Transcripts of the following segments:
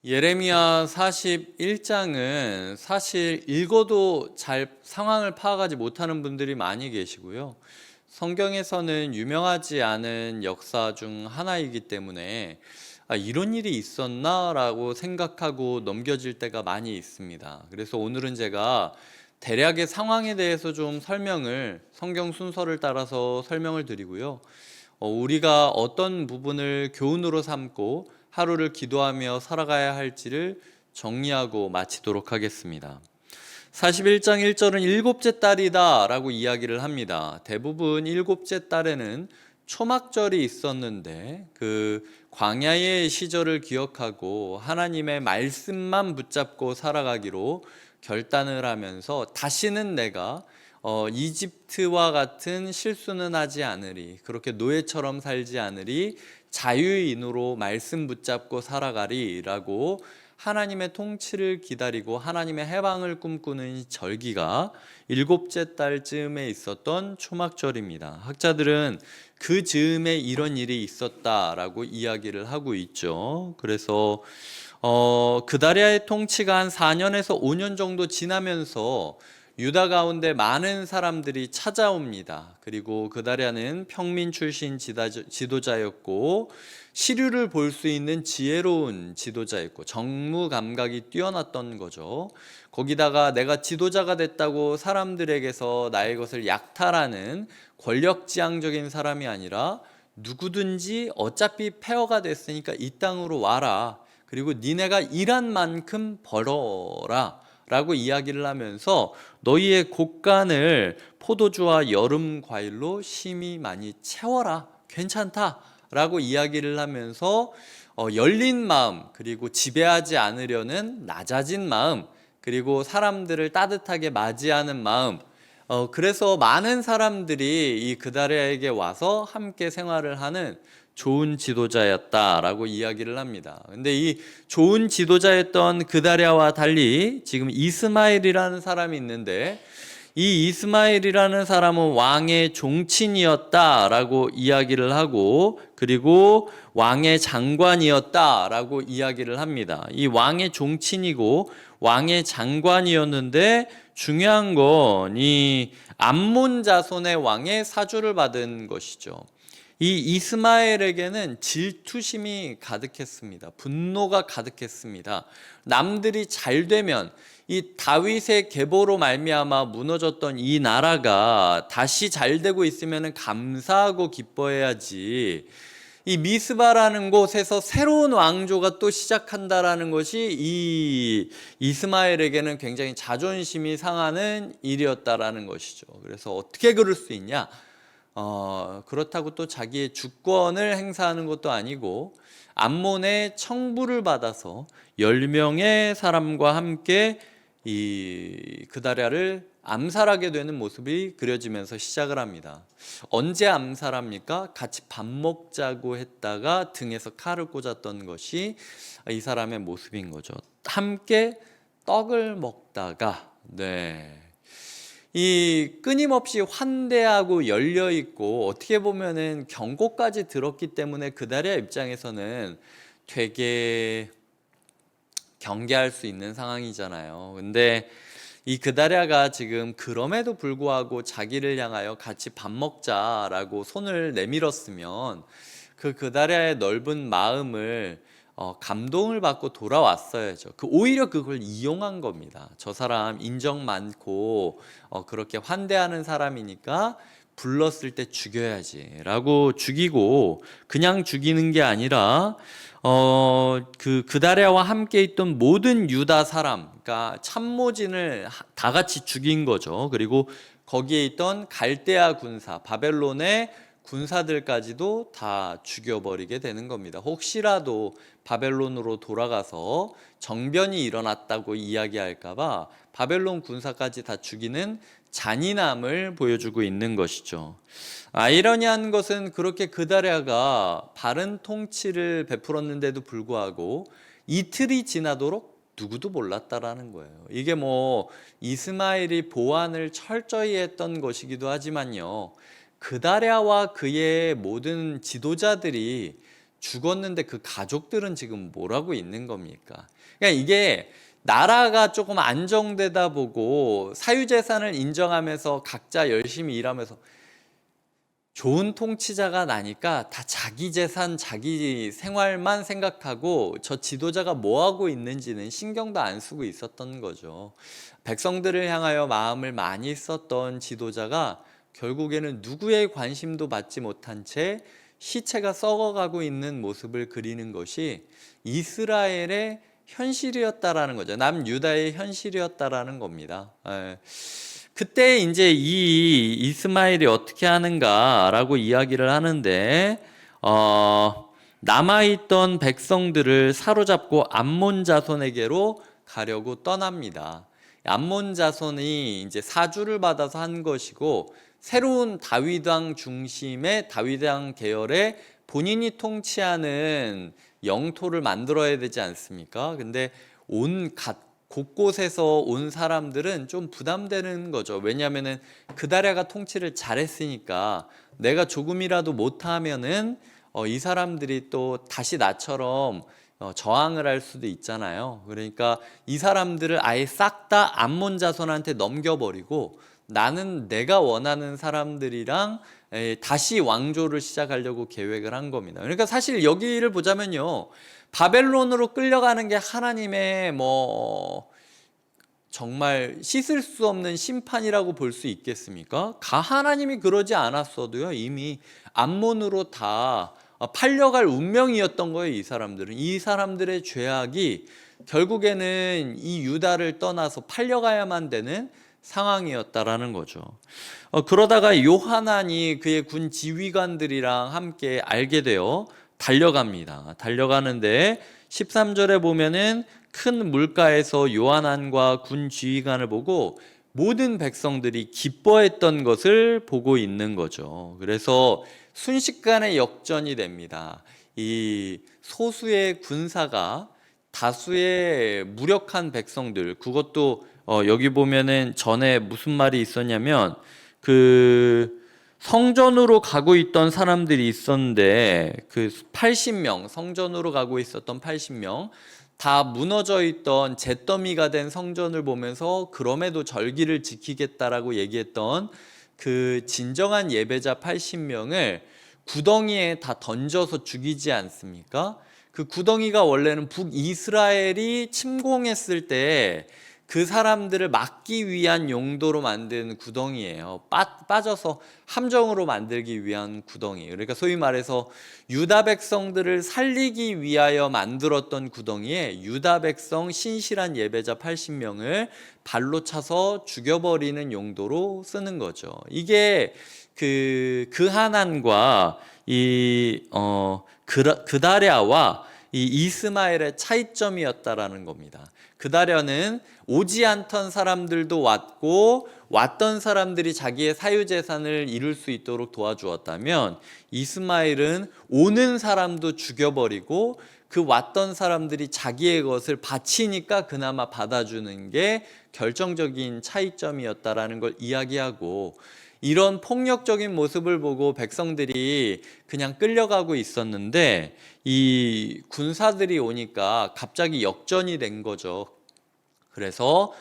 예레미야 41장은 사실 읽어도 잘 상황을 파악하지 못하는 분들이 많이 계시고요. 성경에서는 유명하지 않은 역사 중 하나이기 때문에 이런 일이 있었나? 라고 생각하고 넘겨질 때가 많이 있습니다. 그래서 오늘은 제가 대략의 상황에 대해서 좀 성경 순서를 따라서 설명을 드리고요. 우리가 어떤 부분을 교훈으로 삼고 하루를 기도하며 살아가야 할지를 정리하고 마치도록 하겠습니다. 41장 1절은 일곱째 딸이다 라고 이야기를 합니다. 대부분 일곱째 딸에는 초막절이 있었는데 그 광야의 시절을 기억하고 하나님의 말씀만 붙잡고 살아가기로 결단을 하면서 다시는 내가 이집트와 같은 실수는 하지 않으리, 그렇게 노예처럼 살지 않으리, 자유인으로 말씀 붙잡고 살아가리 라고 하나님의 통치를 기다리고 하나님의 해방을 꿈꾸는 절기가 일곱째 달쯤에 있었던 초막절입니다. 학자들은 그 즈음에 이런 일이 있었다라고 이야기를 하고 있죠. 그래서 그다리아의 통치가 한 4년에서 5년 정도 지나면서 유다 가운데 많은 사람들이 찾아옵니다. 그리고 그다리아는 평민 출신 지도자였고 시류를 볼 수 있는 지혜로운 지도자였고 정무 감각이 뛰어났던 거죠. 거기다가 내가 지도자가 됐다고 사람들에게서 나의 것을 약탈하는 권력지향적인 사람이 아니라 누구든지 어차피 폐허가 됐으니까 이 땅으로 와라. 그리고 니네가 일한 만큼 벌어라 라고 이야기를 하면서 너희의 곳간을 포도주와 여름 과일로 심히 많이 채워라, 괜찮다 라고 이야기를 하면서 열린 마음, 그리고 지배하지 않으려는 낮아진 마음, 그리고 사람들을 따뜻하게 맞이하는 마음, 그래서 많은 사람들이 이 그다리아에게 와서 함께 생활을 하는 좋은 지도자였다라고 이야기를 합니다. 근데 이 좋은 지도자였던 그다리아와 달리 지금 이스마엘이라는 사람이 있는데, 이 이스마엘이라는 사람은 왕의 종친이었다라고 이야기를 하고, 그리고 왕의 장관이었다라고 이야기를 합니다. 이 왕의 종친이고 왕의 장관이었는데 중요한 건 이 암몬 자손의 왕의 사주를 받은 것이죠. 이 이스마엘에게는 질투심이 가득했습니다. 분노가 가득했습니다. 남들이 잘 되면, 이 다윗의 계보로 말미암아 무너졌던 이 나라가 다시 잘 되고 있으면 감사하고 기뻐해야지, 이 미스바라는 곳에서 새로운 왕조가 또 시작한다라는 것이 이 이스마엘에게는 굉장히 자존심이 상하는 일이었다라는 것이죠. 그래서 어떻게 그럴 수 있냐? 그렇다고 또 자기의 주권을 행사하는 것도 아니고 암몬의 청부를 받아서 10명의 사람과 함께 이 그다리아를 암살하게 되는 모습이 그려지면서 시작을 합니다. 언제 암살합니까? 같이 밥 먹자고 했다가 등에서 칼을 꽂았던 것이 이 사람의 모습인 거죠. 함께 떡을 먹다가, 이 끊임없이 환대하고 열려 있고 어떻게 보면은 경고까지 들었기 때문에 그다리아 입장에서는 되게 경계할 수 있는 상황이잖아요. 근데 이 그다리아가 지금 그럼에도 불구하고 자기를 향하여 같이 밥 먹자라고 손을 내밀었으면 그 그다리아의 넓은 마음을 감동을 받고 돌아왔어야죠. 오히려 그걸 이용한 겁니다. 저 사람 인정 많고 그렇게 환대하는 사람이니까 불렀을 때 죽여야지 라고 죽이고, 그냥 죽이는 게 아니라 그다리아와 함께 있던 모든 유다 사람, 그러니까 참모진을 다 같이 죽인 거죠. 그리고 거기에 있던 갈대아 군사, 바벨론의 군사들까지도 다 죽여버리게 되는 겁니다. 혹시라도 바벨론으로 돌아가서 정변이 일어났다고 이야기할까봐 바벨론 군사까지 다 죽이는 잔인함을 보여주고 있는 것이죠. 아이러니한 것은 그렇게 그다리아가 바른 통치를 베풀었는데도 불구하고 이틀이 지나도록 누구도 몰랐다라는 거예요. 이게 이스마엘이 보안을 철저히 했던 것이기도 하지만요, 그다리아와 그의 모든 지도자들이 죽었는데 그 가족들은 지금 뭘 하고 있는 겁니까? 그러니까 이게 나라가 조금 안정되다 보고 사유재산을 인정하면서 각자 열심히 일하면서 좋은 통치자가 나니까 다 자기 재산, 자기 생활만 생각하고 저 지도자가 뭐 하고 있는지는 신경도 안 쓰고 있었던 거죠. 백성들을 향하여 마음을 많이 썼던 지도자가 결국에는 누구의 관심도 받지 못한 채 시체가 썩어가고 있는 모습을 그리는 것이 이스라엘의 현실이었다라는 거죠. 남유다의 현실이었다라는 겁니다. 그때 이제 이 이스마엘이 어떻게 하는가라고 이야기를 하는데, 남아있던 백성들을 사로잡고 암몬 자손에게로 가려고 떠납니다. 암몬 자손이 이제 사주를 받아서 한 것이고, 새로운 다윗왕 중심의 다윗왕 계열의 본인이 통치하는 영토를 만들어야 되지 않습니까? 근데 곳곳에서 온 사람들은 좀 부담되는 거죠. 왜냐하면은 그다랴가 통치를 잘했으니까 내가 조금이라도 못하면은 이 사람들이 또 다시 나처럼 저항을 할 수도 있잖아요. 그러니까 이 사람들을 아예 싹 다 암몬 자손한테 넘겨버리고 나는 내가 원하는 사람들이랑 다시 왕조를 시작하려고 계획을 한 겁니다. 그러니까 사실 여기를 보자면요, 바벨론으로 끌려가는 게 하나님의 정말 씻을 수 없는 심판이라고 볼 수 있겠습니까? 하나님이 그러지 않았어도요, 이미 암몬으로 다 팔려갈 운명이었던 거예요. 이 사람들은, 이 사람들의 죄악이 결국에는 이 유다를 떠나서 팔려가야만 되는 상황이었다라는 거죠. 그러다가 요하난이 그의 군 지휘관들이랑 함께 알게 되어 달려갑니다. 달려가는데 13절에 보면은 큰 물가에서 요하난과 군 지휘관을 보고 모든 백성들이 기뻐했던 것을 보고 있는 거죠. 그래서 순식간에 역전이 됩니다. 이 소수의 군사가 다수의 무력한 백성들, 그것도 여기 보면은 전에 무슨 말이 있었냐면, 그 성전으로 가고 있던 사람들이 있었는데 그 80명, 성전으로 가고 있었던 80명, 다 무너져 있던 잿더미가 된 성전을 보면서 그럼에도 절기를 지키겠다라고 얘기했던 그 진정한 예배자 80명을 구덩이에 다 던져서 죽이지 않습니까? 그 구덩이가 원래는 북이스라엘이 침공했을 때 그 사람들을 막기 위한 용도로 만든 구덩이에요. 빠져서 함정으로 만들기 위한 구덩이. 그러니까 소위 말해서 유다 백성들을 살리기 위하여 만들었던 구덩이에 유다 백성 신실한 예배자 80명을 발로 차서 죽여버리는 용도로 쓰는 거죠. 이게 그하난과 그다랴와 이 이스마엘의 차이점이었다라는 겁니다. 그다랴는 오지 않던 사람들도 왔고 왔던 사람들이 자기의 사유재산을 이룰 수 있도록 도와주었다면, 이스마엘은 오는 사람도 죽여버리고 그 왔던 사람들이 자기의 것을 바치니까 그나마 받아주는 게 결정적인 차이점이었다라는 걸 이야기하고, 이런 폭력적인 모습을 보고 백성들이 그냥 끌려가고 있었는데 이 군사들이 오니까 갑자기 역전이 된 거죠. 그래서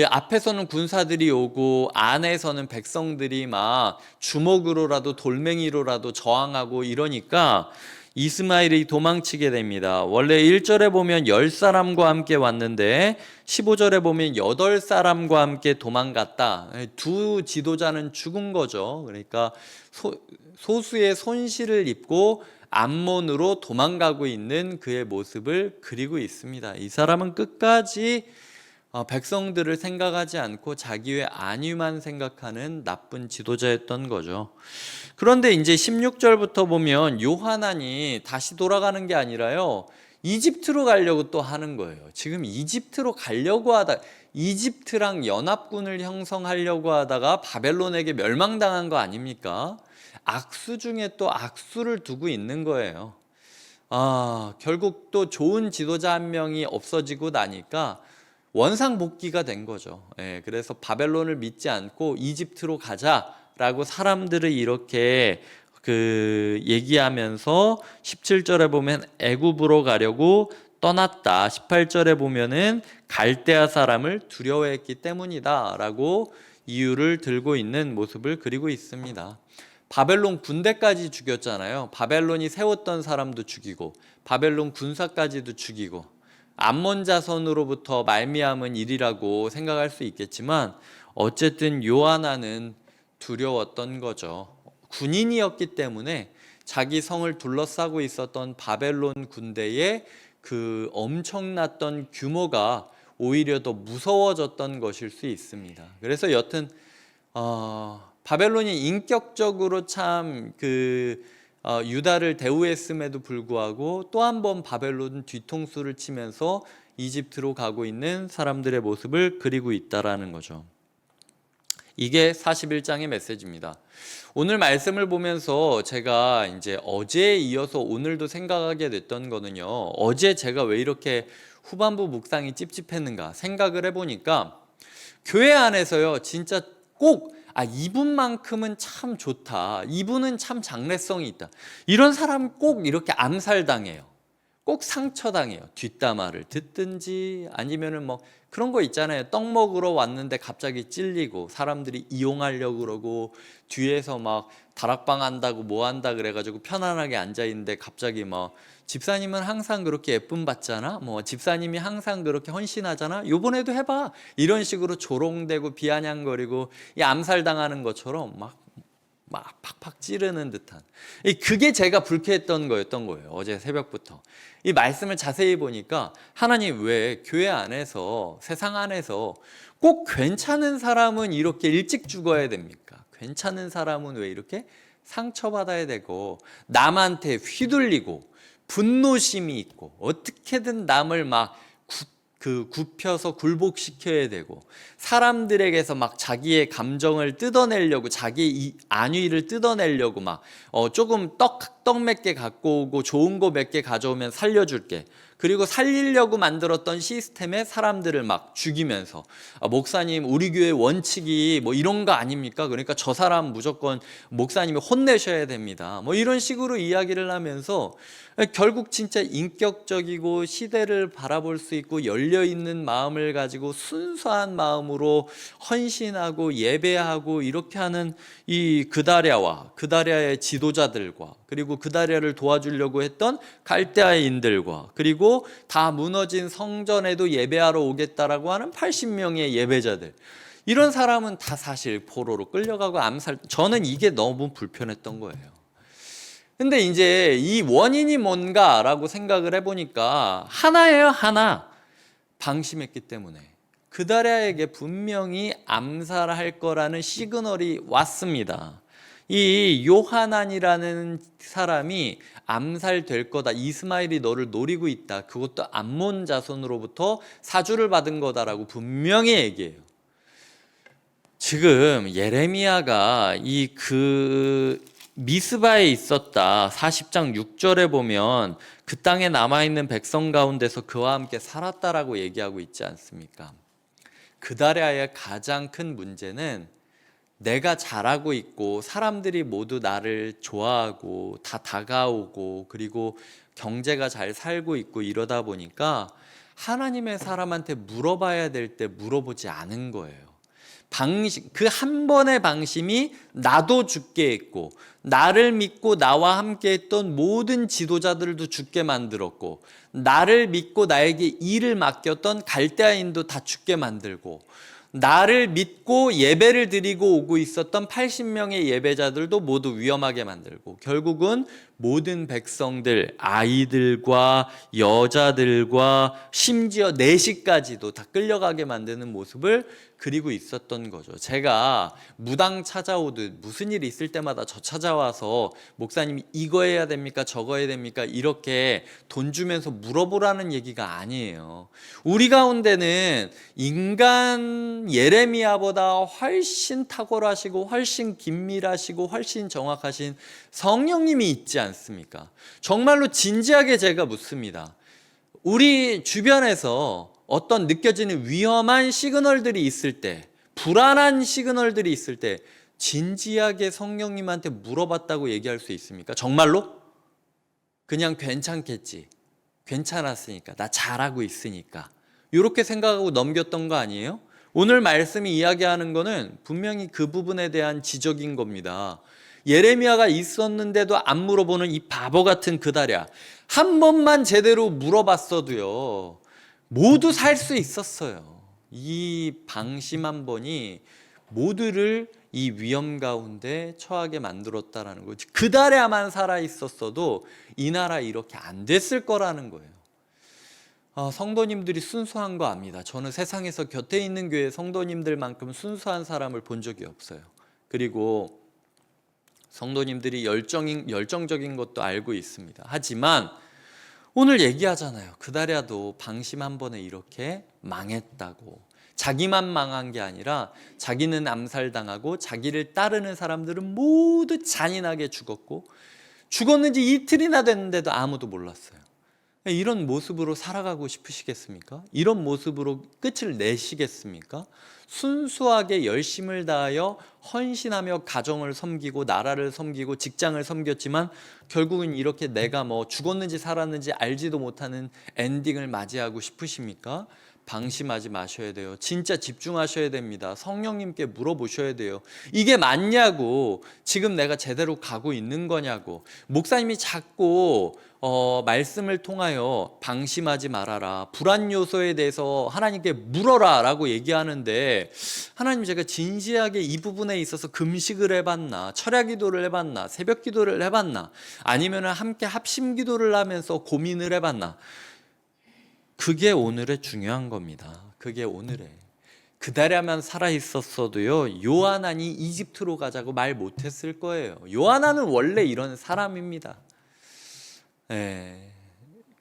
앞에서는 군사들이 오고 안에서는 백성들이 막 주먹으로라도 돌멩이로라도 저항하고 이러니까 이스마엘이 도망치게 됩니다. 원래 1절에 보면 10사람과 함께 왔는데 15절에 보면 8사람과 함께 도망갔다. 두 지도자는 죽은 거죠. 그러니까 소수의 손실을 입고 암몬으로 도망가고 있는 그의 모습을 그리고 있습니다. 이 사람은 끝까지 백성들을 생각하지 않고 자기의 안위만 생각하는 나쁜 지도자였던 거죠. 그런데 이제 16절부터 보면 요하난이 다시 돌아가는 게 아니라요, 이집트로 가려고 또 하는 거예요. 지금 이집트로 가려고 하다, 이집트랑 연합군을 형성하려고 하다가 바벨론에게 멸망당한 거 아닙니까? 악수 중에 또 악수를 두고 있는 거예요. 결국 또 좋은 지도자 한 명이 없어지고 나니까 원상복귀가 된 거죠. 그래서 바벨론을 믿지 않고 이집트로 가자라고 사람들을 이렇게 그 얘기하면서 17절에 보면 애굽으로 가려고 떠났다. 18절에 보면은 갈대아 사람을 두려워했기 때문이다라고 이유를 들고 있는 모습을 그리고 있습니다. 바벨론 군대까지 죽였잖아요. 바벨론이 세웠던 사람도 죽이고 바벨론 군사까지도 죽이고 암몬 자손으로부터 말미암은 일이라고 생각할 수 있겠지만 어쨌든 요하나는 두려웠던 거죠. 군인이었기 때문에 자기 성을 둘러싸고 있었던 바벨론 군대의 그 엄청났던 규모가 오히려 더 무서워졌던 것일 수 있습니다. 그래서 여튼 바벨론이 인격적으로 참 유다를 대우했음에도 불구하고 또 한 번 바벨론 뒤통수를 치면서 이집트로 가고 있는 사람들의 모습을 그리고 있다라는 거죠. 이게 41장의 메시지입니다. 오늘 말씀을 보면서 제가 이제 어제에 이어서 오늘도 생각하게 됐던 거는요. 어제 제가 왜 이렇게 후반부 묵상이 찝찝했는가 생각을 해보니까 교회 안에서요. 진짜 꼭 이분만큼은 참 좋다. 이분은 참 장래성이 있다. 이런 사람 꼭 이렇게 암살당해요. 꼭 상처당해요. 뒷담화를 듣든지 아니면은 뭐 그런 거 있잖아요. 떡 먹으러 왔는데 갑자기 찔리고 사람들이 이용하려고 그러고 뒤에서 막 다락방 한다고 뭐 한다 그래가지고 편안하게 앉아있는데 갑자기 뭐 집사님은 항상 그렇게 예쁨 받잖아. 뭐 집사님이 항상 그렇게 헌신하잖아. 요번에도 해봐. 이런 식으로 조롱되고 비아냥거리고 이 암살당하는 것처럼 막 팍팍 찌르는 듯한 그게 제가 불쾌했던 거였던 거예요. 어제 새벽부터 이 말씀을 자세히 보니까 하나님 왜 교회 안에서 세상 안에서 꼭 괜찮은 사람은 이렇게 일찍 죽어야 됩니까? 괜찮은 사람은 왜 이렇게 상처받아야 되고 남한테 휘둘리고 분노심이 있고 어떻게든 남을 막 굽혀서 굴복시켜야 되고 사람들에게서 막 자기의 감정을 뜯어내려고 자기의 안위를 뜯어내려고 막 조금 떡 몇 개 갖고 오고 좋은 거 몇 개 가져오면 살려줄게. 그리고 살리려고 만들었던 시스템에 사람들을 막 죽이면서 목사님 우리 교회 원칙이 뭐 이런 거 아닙니까? 그러니까 저 사람 무조건 목사님이 혼내셔야 됩니다. 뭐 이런 식으로 이야기를 하면서 결국 진짜 인격적이고 시대를 바라볼 수 있고 열려있는 마음을 가지고 순수한 마음으로 헌신하고 예배하고 이렇게 하는 이 그다랴의 지도자들과 그리고 그다랴를 도와주려고 했던 갈대아인들과 그리고 다 무너진 성전에도 예배하러 오겠다라고 하는 80명의 예배자들 이런 사람은 다 사실 포로로 끌려가고 저는 이게 너무 불편했던 거예요. 근데 이제 이 원인이 뭔가라고 생각을 해보니까 하나예요. 하나. 방심했기 때문에 그다랴에게 분명히 암살할 거라는 시그널이 왔습니다. 이 요하난이라는 사람이 암살될 거다. 이스마엘이 너를 노리고 있다. 그것도 암몬 자손으로부터 사주를 받은 거다라고 분명히 얘기해요. 지금 예레미야가 미스바에 있었다. 40장 6절에 보면 그 땅에 남아있는 백성 가운데서 그와 함께 살았다라고 얘기하고 있지 않습니까? 그다랴의 가장 큰 문제는 내가 잘하고 있고 사람들이 모두 나를 좋아하고 다 다가오고 그리고 경제가 잘 살고 있고 이러다 보니까 하나님의 사람한테 물어봐야 될 때 물어보지 않은 거예요. 그 한 번의 방심이 나도 죽게 했고 나를 믿고 나와 함께 했던 모든 지도자들도 죽게 만들었고 나를 믿고 나에게 일을 맡겼던 갈대아인도 다 죽게 만들고 나를 믿고 예배를 드리고 오고 있었던 80명의 예배자들도 모두 위험하게 만들고 결국은 모든 백성들, 아이들과 여자들과 심지어 내시까지도 다 끌려가게 만드는 모습을 그리고 있었던 거죠. 제가 무당 찾아오듯 무슨 일이 있을 때마다 저 찾아와서 목사님이 이거 해야 됩니까? 저거 해야 됩니까? 이렇게 돈 주면서 물어보라는 얘기가 아니에요. 우리 가운데는 인간 예레미야보다 훨씬 탁월하시고 훨씬 긴밀하시고 훨씬 정확하신 성령님이 있지 않습니까? 정말로 진지하게 제가 묻습니다. 우리 주변에서 어떤 느껴지는 위험한 시그널들이 있을 때, 불안한 시그널들이 있을 때 진지하게 성령님한테 물어봤다고 얘기할 수 있습니까? 정말로? 그냥 괜찮겠지. 괜찮았으니까. 나 잘하고 있으니까. 이렇게 생각하고 넘겼던 거 아니에요? 오늘 말씀이 이야기하는 거는 분명히 그 부분에 대한 지적인 겁니다. 예레미야가 있었는데도 안 물어보는 이 바보 같은 그다랴. 한 번만 제대로 물어봤어도요, 모두 살 수 있었어요. 이 방심 한 번이 모두를 이 위험 가운데 처하게 만들었다라는 거지. 그다랴만 살아 있었어도 이 나라 이렇게 안 됐을 거라는 거예요. 성도님들이 순수한 거 압니다. 저는 세상에서 곁에 있는 교회 성도님들만큼 순수한 사람을 본 적이 없어요. 그리고 성도님들이 열정적인 것도 알고 있습니다. 하지만 오늘 얘기하잖아요. 그다랴도 방심 한 번에 이렇게 망했다고. 자기만 망한 게 아니라 자기는 암살당하고 자기를 따르는 사람들은 모두 잔인하게 죽었고, 죽었는지 이틀이나 됐는데도 아무도 몰랐어요. 이런 모습으로 살아가고 싶으시겠습니까? 이런 모습으로 끝을 내시겠습니까? 순수하게 열심을 다하여 헌신하며 가정을 섬기고 나라를 섬기고 직장을 섬겼지만 결국은 이렇게 내가 뭐 죽었는지 살았는지 알지도 못하는 엔딩을 맞이하고 싶으십니까? 방심하지 마셔야 돼요. 진짜 집중하셔야 됩니다. 성령님께 물어보셔야 돼요. 이게 맞냐고, 지금 내가 제대로 가고 있는 거냐고. 목사님이 자꾸 말씀을 통하여 방심하지 말아라, 불안 요소에 대해서 하나님께 물어라 라고 얘기하는데, 하나님, 제가 진지하게 이 부분에 있어서 금식을 해봤나, 철야 기도를 해봤나, 새벽 기도를 해봤나, 아니면 함께 합심 기도를 하면서 고민을 해봤나? 그게 오늘의 중요한 겁니다. 그게 오늘의. 그다랴만 살아있었어도요, 요하나니 이집트로 가자고 말 못했을 거예요. 요하나는 원래 이런 사람입니다.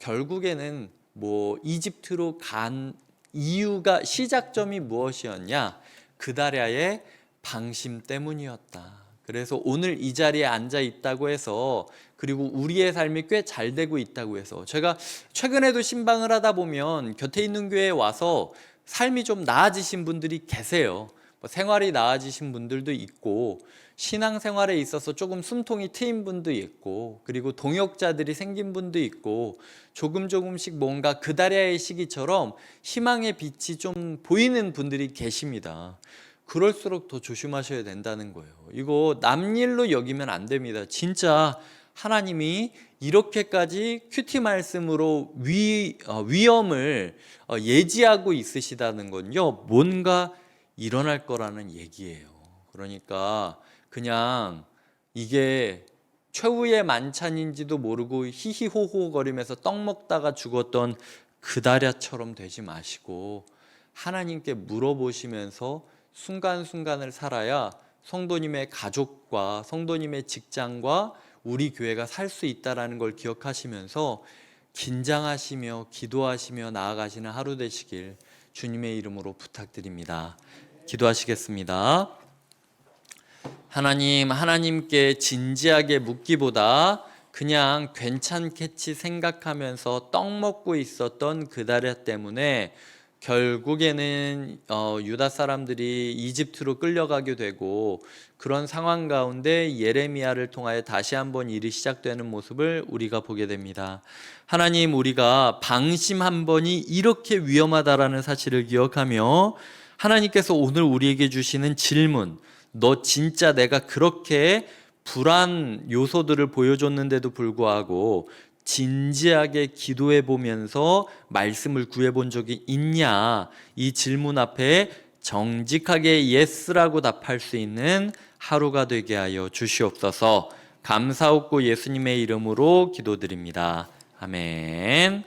결국에는 뭐 이집트로 간 이유가, 시작점이 무엇이었냐? 그다랴의 방심 때문이었다. 그래서 오늘 이 자리에 앉아 있다고 해서, 그리고 우리의 삶이 꽤 잘 되고 있다고 해서, 제가 최근에도 신방을 하다 보면 곁에 있는 교회에 와서 삶이 좀 나아지신 분들이 계세요. 생활이 나아지신 분들도 있고, 신앙생활에 있어서 조금 숨통이 트인 분도 있고, 그리고 동역자들이 생긴 분도 있고, 조금씩 뭔가 그다랴의 시기처럼 희망의 빛이 좀 보이는 분들이 계십니다. 그럴수록 더 조심하셔야 된다는 거예요. 이거 남일로 여기면 안 됩니다. 진짜 하나님이 이렇게까지 큐티 말씀으로 위험을 예지하고 있으시다는 건요, 뭔가 일어날 거라는 얘기예요. 그러니까 그냥 이게 최후의 만찬인지도 모르고 히히호호 거리면서 떡 먹다가 죽었던 그다랴처럼 되지 마시고, 하나님께 물어보시면서 순간순간을 살아야 성도님의 가족과 성도님의 직장과 우리 교회가 살 수 있다는 걸 기억하시면서 긴장하시며 기도하시며 나아가시는 하루 되시길 주님의 이름으로 부탁드립니다. 기도하시겠습니다. 하나님, 하나님께 진지하게 묻기보다 그냥 괜찮겠지 생각하면서 떡 먹고 있었던 그다랴 때문에 결국에는 유다 사람들이 이집트로 끌려가게 되고, 그런 상황 가운데 예레미야를 통하여 다시 한번 일이 시작되는 모습을 우리가 보게 됩니다. 하나님, 우리가 방심 한 번이 이렇게 위험하다라는 사실을 기억하며, 하나님께서 오늘 우리에게 주시는 질문, 너 진짜 내가 그렇게 불안 요소들을 보여줬는데도 불구하고 진지하게 기도해 보면서 말씀을 구해 본 적이 있냐? 이 질문 앞에 정직하게 예스라고 답할 수 있는 하루가 되게 하여 주시옵소서. 감사하고 예수님의 이름으로 기도드립니다. 아멘.